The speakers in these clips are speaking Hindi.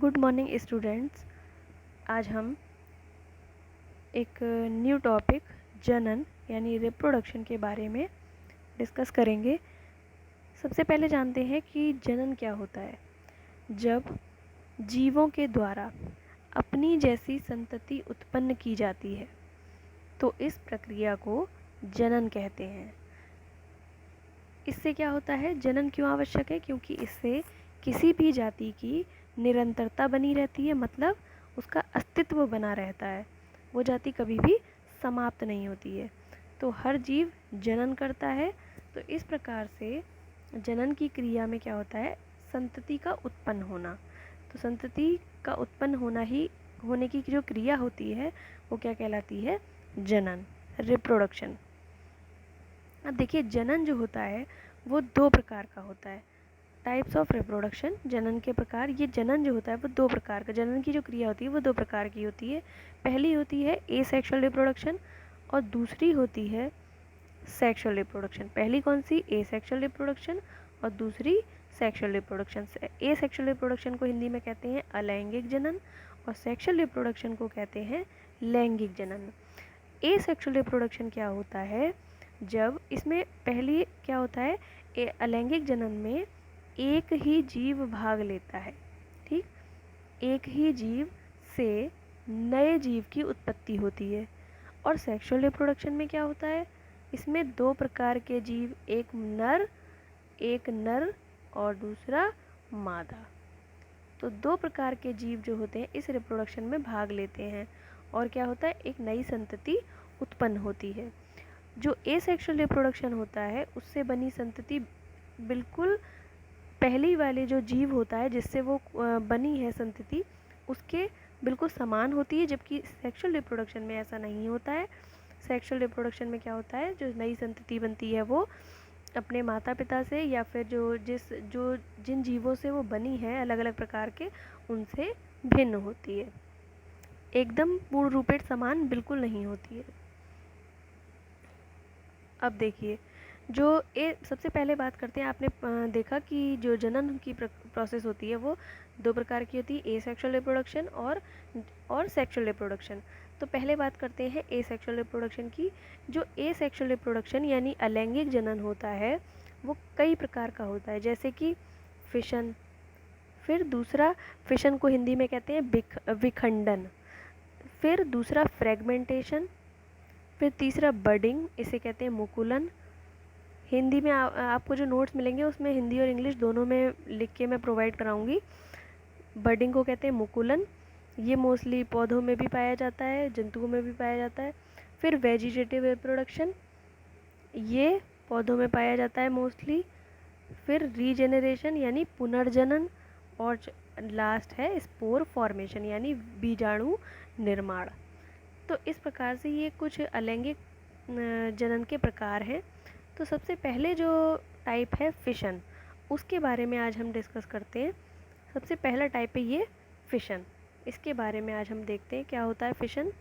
Good morning students. आज हम एक न्यू टॉपिक जनन यानी रिप्रोडक्शन के बारे में डिस्कस करेंगे। सबसे पहले जानते हैं कि जनन क्या होता है। जब जीवों के द्वारा अपनी जैसी संतति उत्पन्न की जाती है तो इस प्रक्रिया को जनन कहते हैं। इससे क्या होता है, जनन क्यों आवश्यक है? क्योंकि इससे किसी भी जाति की निरंतरता बनी रहती है, मतलब उसका अस्तित्व बना रहता है। वो जाति कभी भी समाप्त नहीं होती है। तो हर जीव जनन करता है। तो इस प्रकार से जनन की क्रिया में क्या होता है, संतति का उत्पन्न होना। तो संतति का उत्पन्न होने की जो क्रिया होती है वो क्या कहलाती है? जनन, रिप्रोडक्शन। अब देखिए, जनन जो होता है वो दो प्रकार का होता है। टाइप्स ऑफ रिप्रोडक्शन, जनन के प्रकार। ये जनन जो होता है वो दो प्रकार का, जनन की जो क्रिया होती है वो दो प्रकार की होती है। पहली होती है एसेक्सुअल रिप्रोडक्शन और दूसरी होती है सेक्सुअल रिप्रोडक्शन। पहली कौन सी? एसेक्सुअल रिप्रोडक्शन और दूसरी सेक्सुअल रिप्रोडक्शन। एसेक्सुअल रिप्रोडक्शन को हिंदी में कहते हैं अलैंगिक जनन और सेक्सुअल रिप्रोडक्शन को कहते हैं लैंगिक जनन। एसेक्सुअल रिप्रोडक्शन क्या होता है? जब इसमें पहली क्या होता है, अलैंगिक जनन में एक ही जीव भाग लेता है। ठीक, एक ही जीव से नए जीव की उत्पत्ति होती है। और सेक्सुअल रिप्रोडक्शन में क्या होता है, इसमें दो प्रकार के जीव, एक नर और दूसरा मादा। तो दो प्रकार के जीव जो होते हैं इस रिप्रोडक्शन में भाग लेते हैं और क्या होता है, एक नई संतति उत्पन्न होती है। जो एसेक्सुअल रिप्रोडक्शन होता है उससे बनी संतति बिल्कुल पहली वाले जो जीव होता है जिससे वो बनी है संतति उसके बिल्कुल समान होती है, जबकि सेक्सुअल रिप्रोडक्शन में ऐसा नहीं होता है। सेक्सुअल रिप्रोडक्शन में क्या होता है, जो नई संतति बनती है वो अपने माता पिता से या फिर जिन जीवों से वो बनी है अलग अलग प्रकार के, उनसे भिन्न होती है। एकदम पूर्ण रूपेण समान बिल्कुल नहीं होती है। अब देखिए, सबसे पहले बात करते हैं। आपने देखा कि जो जनन की प्रोसेस होती है वो दो प्रकार की होती है, एसेक्सुअल रिप्रोडक्शन और सेक्सुअल रिप्रोडक्शन। तो पहले बात करते हैं एसेक्सुअल रिप्रोडक्शन की। जो एसेक्सुअल रिप्रोडक्शन यानी अलैंगिक जनन होता है वो कई प्रकार का होता है, जैसे कि फिशन। फिर दूसरा, फिशन को हिंदी में कहते हैं विखंडन। फिर दूसरा फ्रेगमेंटेशन। फिर तीसरा बडिंग, इसे कहते हैं मुकुलन। हिंदी में आपको जो नोट्स मिलेंगे उसमें हिंदी और इंग्लिश दोनों में लिख के मैं प्रोवाइड कराऊंगी। बडिंग को कहते हैं मुकुलन। ये मोस्टली पौधों में भी पाया जाता है, जंतुओं में भी पाया जाता है। फिर वेजिटेटिव रिप्रोडक्शन, ये पौधों में पाया जाता है मोस्टली। फिर रीजेनरेशन यानी पुनर्जनन। और लास्ट है स्पोर फॉर्मेशन यानी बीजाणु निर्माण। तो इस प्रकार से ये कुछ अलैंगिक जनन के प्रकार हैं। तो सबसे पहले जो टाइप है फिशन, उसके बारे में आज हम डिस्कस करते हैं। सबसे पहला टाइप है ये फिशन। इसके बारे में आज हम देखते हैं क्या होता है फिशन।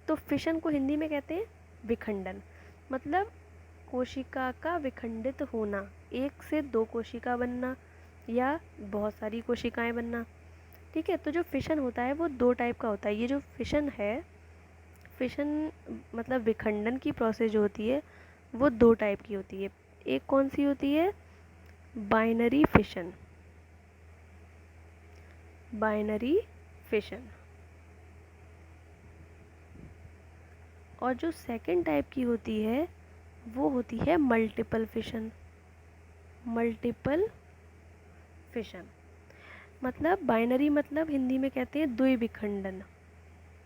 तो फिशन को हिंदी में कहते हैं विखंडन, मतलब कोशिका का विखंडित होना, एक से दो कोशिका बनना या बहुत सारी कोशिकाएं बनना। ठीक है, तो जो फिशन होता है वो दो टाइप का होता है। ये जो फिशन है, फिशन मतलब विखंडन की प्रोसेस जो होती है वो दो टाइप की होती है। एक कौन सी होती है? Binary fission. Binary fission. और जो सेकंड टाइप की होती है वो होती है मल्टीपल फिशन। मल्टीपल फिशन मतलब बाइनरी मतलब हिंदी में कहते हैं द्विविखंडन।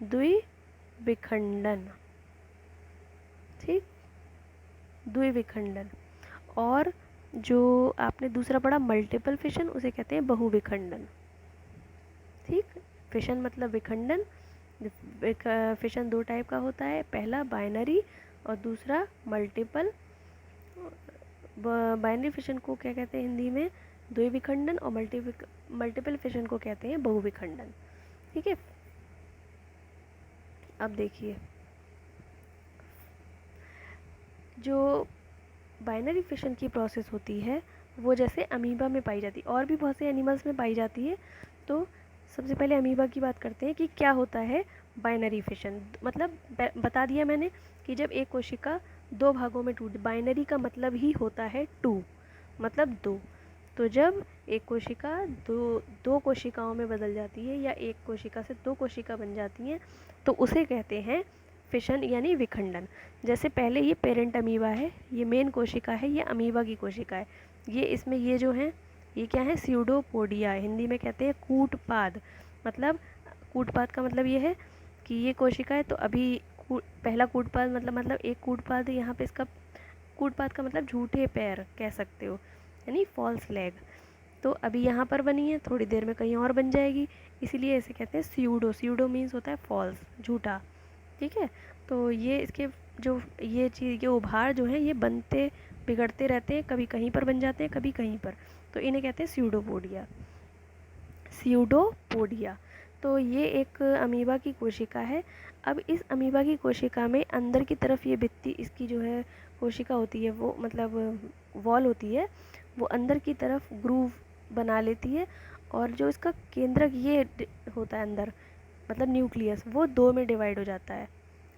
द्विविखंडन, ठीक, द्विविखंडन। और जो आपने दूसरा पढ़ा मल्टीपल फिशन, उसे कहते हैं बहुविखंडन। ठीक, फिशन मतलब विखंडन। फिशन दो टाइप का होता है, पहला बाइनरी और दूसरा मल्टीपल। बाइनरी फिशन को क्या कहते हैं हिंदी में? द्विविखंडन। और मल्टीपल फिशन को कहते हैं बहुविखंडन। ठीक है, अब देखिए, जो बाइनरी फिशन की प्रोसेस होती है वो जैसे अमीबा में पाई जाती है और भी बहुत से एनिमल्स में पाई जाती है। तो सबसे पहले अमीबा की बात करते हैं कि क्या होता है बाइनरी फिशन। मतलब बता दिया मैंने कि जब एक कोशिका दो भागों में टूट, बाइनरी का मतलब ही होता है टू, मतलब दो। तो जब एक कोशिका दो कोशिकाओं में बदल जाती है या एक कोशिका से दो कोशिका बन जाती हैं तो उसे कहते हैं फिशन यानी विखंडन। जैसे पहले ये पेरेंट अमीबा है, ये मेन कोशिका है, ये अमीबा की कोशिका है। ये इसमें ये जो है ये क्या है, स्यूडोपोडिया, हिंदी में कहते हैं कूटपाद। मतलब कूटपाद का मतलब ये है कि ये कोशिका है तो अभी पहला कूटपाद मतलब एक कूटपाद, यहाँ पे इसका कूटपाद का मतलब झूठे पैर कह सकते हो, यानी फॉल्स लेग। तो अभी यहाँ पर बनी है, थोड़ी देर में कहीं और बन जाएगी, इसीलिए इसे कहते हैं स्यूडो। स्यूडो मीन्स होता है फॉल्स, झूठा। ठीक है, तो ये इसके जो ये चीज़, ये उभार जो है ये बनते बिगड़ते रहते हैं, कभी कहीं पर बन जाते हैं कभी कहीं पर, तो इन्हें कहते हैं स्यूडोपोडिया। स्यूडोपोडिया। तो ये एक अमीबा की कोशिका है। अब इस अमीबा की कोशिका में अंदर की तरफ ये भित्ति, इसकी जो है कोशिका होती है वो मतलब वॉल होती है, वो अंदर की तरफ ग्रूव बना लेती है, और जो इसका केंद्रक ये होता है अंदर, मतलब न्यूक्लियस, वो दो में डिवाइड हो जाता है।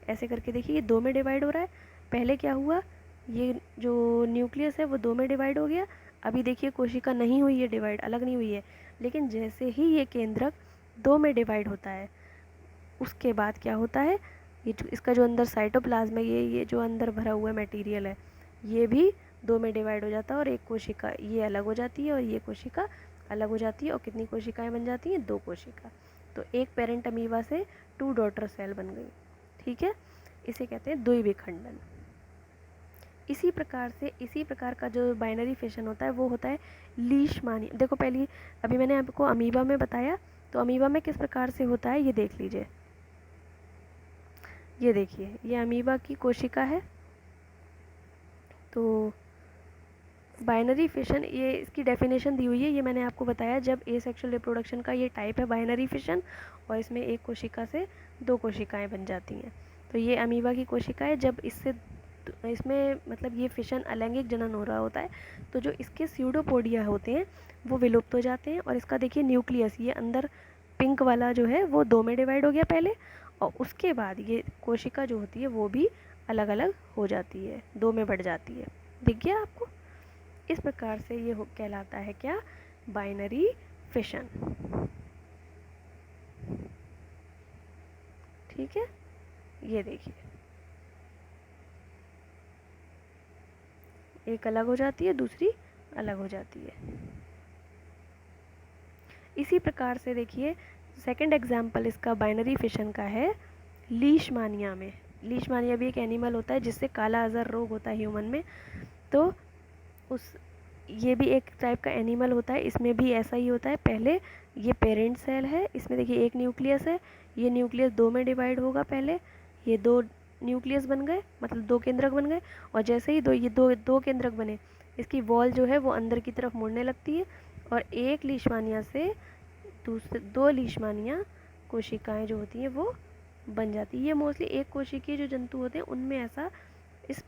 ऐसे करके देखिए, ये दो में डिवाइड हो रहा है। पहले क्या हुआ, ये जो न्यूक्लियस है वो दो में डिवाइड हो गया। अभी देखिए कोशिका नहीं हुई है डिवाइड, अलग नहीं हुई है, लेकिन जैसे ही ये केंद्रक दो में डिवाइड होता है उसके बाद क्या होता है, ये जो इसका जो अंदर साइटोप्लाज्म है, ये जो अंदर भरा हुआ मटेरियल है, ये भी दो में डिवाइड हो जाता है, और एक कोशिका ये अलग हो जाती है और ये कोशिका अलग हो जाती है, और कितनी कोशिकाएं बन जाती हैं, दो कोशिका। तो एक पेरेंट अमीबा से टू डॉटर सेल बन गई। ठीक है, इसे कहते हैं द्विविखंडन। इसी प्रकार का जो बाइनरी फिशन होता है वो होता है लीशमानिया। देखो पहले अभी मैंने आपको अमीबा में बताया, तो अमीबा में किस प्रकार से होता है ये देख लीजिए। ये देखिए, ये अमीबा की कोशिका है। तो बाइनरी फिशन, ये इसकी डेफिनेशन दी हुई है, ये मैंने आपको बताया, जब एसेक्सुअल रिप्रोडक्शन का ये टाइप है बाइनरी फिशन, और इसमें एक कोशिका से दो कोशिकाएं बन जाती हैं। तो ये अमीबा की कोशिका है, जब इसमें मतलब ये फिशन अलैंगिक जनन हो रहा होता है, तो जो इसके स्यूडोपोडिया होते हैं वो विलुप्त हो जाते हैं, और इसका देखिए न्यूक्लियस, ये अंदर पिंक वाला जो है वो दो में डिवाइड हो गया पहले, और उसके बाद ये कोशिका जो होती है वो भी अलग अलग हो जाती है, दो में बढ़ जाती है। दिख गया आपको? इस प्रकार से ये कहलाता है क्या, बाइनरी फिशन। ठीक है, ये देखिए, एक अलग हो जाती है, दूसरी अलग हो जाती है। इसी प्रकार से देखिए, सेकंड एग्जाम्पल इसका बाइनरी फिशन का है लीशमानिया में। लीशमानिया भी एक एनिमल होता है जिससे काला अज़र रोग होता है ह्यूमन में। तो उस ये भी एक टाइप का एनिमल होता है, इसमें भी ऐसा ही होता है। पहले ये पेरेंट सेल है, इसमें देखिए एक न्यूक्लियस है, ये न्यूक्लियस दो में डिवाइड होगा, पहले ये दो न्यूक्लियस बन गए, मतलब दो केंद्रक बन गए, और जैसे ही दो केंद्रक बने, इसकी वॉल जो है वो अंदर की तरफ मुड़ने लगती है, और एक लीशमानिया से दूसरे दो लीशमानिया कोशिकाएं जो होती हैं वो बन जाती है। ये मोस्टली एक कोशिकीय जो जंतु होते हैं उनमें ऐसा इस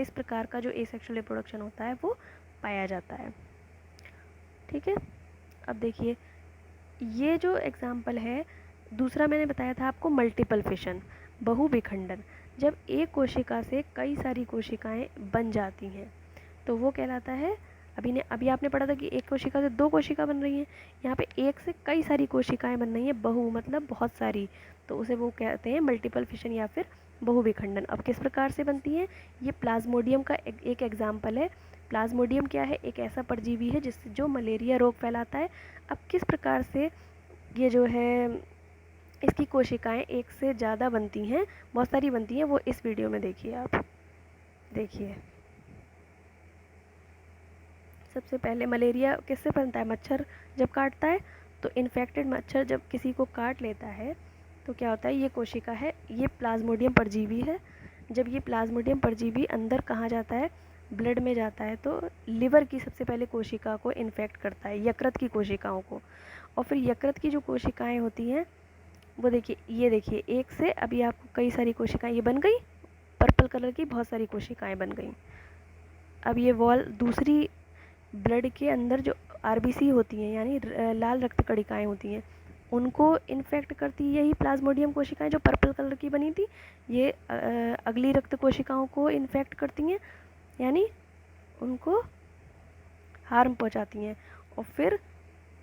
प्रकार का जो एसेक्सुअल रिप्रोडक्शन होता है वो पाया जाता है। ठीक है, अब देखिए, ये जो एग्जाम्पल है, दूसरा मैंने बताया था आपको मल्टीपल फिशन, बहुविखंडन। जब एक कोशिका से कई सारी कोशिकाएं बन जाती हैं तो वो कहलाता है, अभी आपने पढ़ा था कि एक कोशिका से दो कोशिका बन रही हैं, यहाँ पे एक से कई सारी कोशिकाएं बन रही हैं, बहु मतलब बहुत सारी, तो उसे वो कहते हैं मल्टीपल फिशन या फिर बहुविखंडन। अब किस प्रकार से बनती हैं, ये प्लाज्मोडियम का एक एग्जाम्पल है। प्लाज्मोडियम क्या है, एक ऐसा परजीवी है जिससे जो मलेरिया रोग फैलाता है। अब किस प्रकार से ये जो है इसकी कोशिकाएं एक से ज़्यादा बनती हैं, बहुत सारी बनती हैं, वो इस वीडियो में देखिए आप। देखिए, सबसे पहले मलेरिया किससे बनता है, मच्छर जब काटता है, तो इन्फेक्टेड मच्छर जब किसी को काट लेता है तो क्या होता है, ये कोशिका है, ये प्लाज्मोडियम परजीवी है। जब ये प्लाज्मोडियम परजीवी अंदर कहाँ जाता है, ब्लड में जाता है, तो लिवर की सबसे पहले कोशिका को इन्फेक्ट करता है, यकृत की कोशिकाओं को, और फिर यकृत की जो कोशिकाएं होती हैं वो देखिए, ये देखिए, एक से अभी आपको कई सारी कोशिकाएं ये बन गई, पर्पल कलर की बहुत सारी कोशिकाएं बन गई। अब ये वॉल दूसरी ब्लड के अंदर जो आरबीसी होती हैं, यानी लाल रक्त कणिकाएं होती हैं, उनको इन्फेक्ट करती है यही प्लाज्मोडियम कोशिकाएं जो पर्पल कलर की बनी थी, ये अगली रक्त कोशिकाओं को इन्फेक्ट करती हैं, यानी उनको हार्म पहुंचाती हैं। और फिर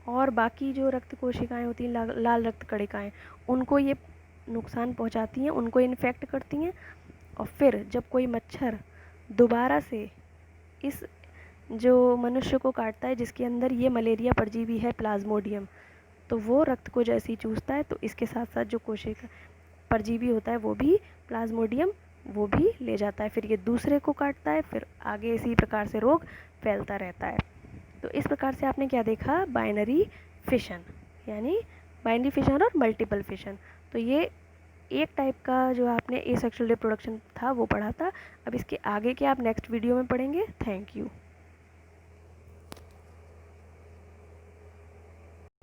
और बाकी जो रक्त कोशिकाएं होती हैं, लाल रक्त कणिकाएं, उनको ये नुकसान पहुंचाती हैं, उनको इन्फेक्ट करती हैं। और फिर जब कोई मच्छर दोबारा से इस जो मनुष्य को काटता है जिसके अंदर ये मलेरिया परजीवी है प्लाज्मोडियम, तो वो रक्त को जैसे ही चूसता है तो इसके साथ साथ जो कोशिका परजीवी होता है वो भी प्लाज्मोडियम वो भी ले जाता है, फिर ये दूसरे को काटता है, फिर आगे इसी प्रकार से रोग फैलता रहता है। तो इस प्रकार से आपने क्या देखा, बाइनरी फिशन, यानी बाइनरी फिशन और मल्टीपल फिशन। तो ये एक टाइप का जो आपने एसेक्सुअल रिप्रोडक्शन था वो पढ़ा था। अब इसके आगे के आप नेक्स्ट वीडियो में पढ़ेंगे। Thank you.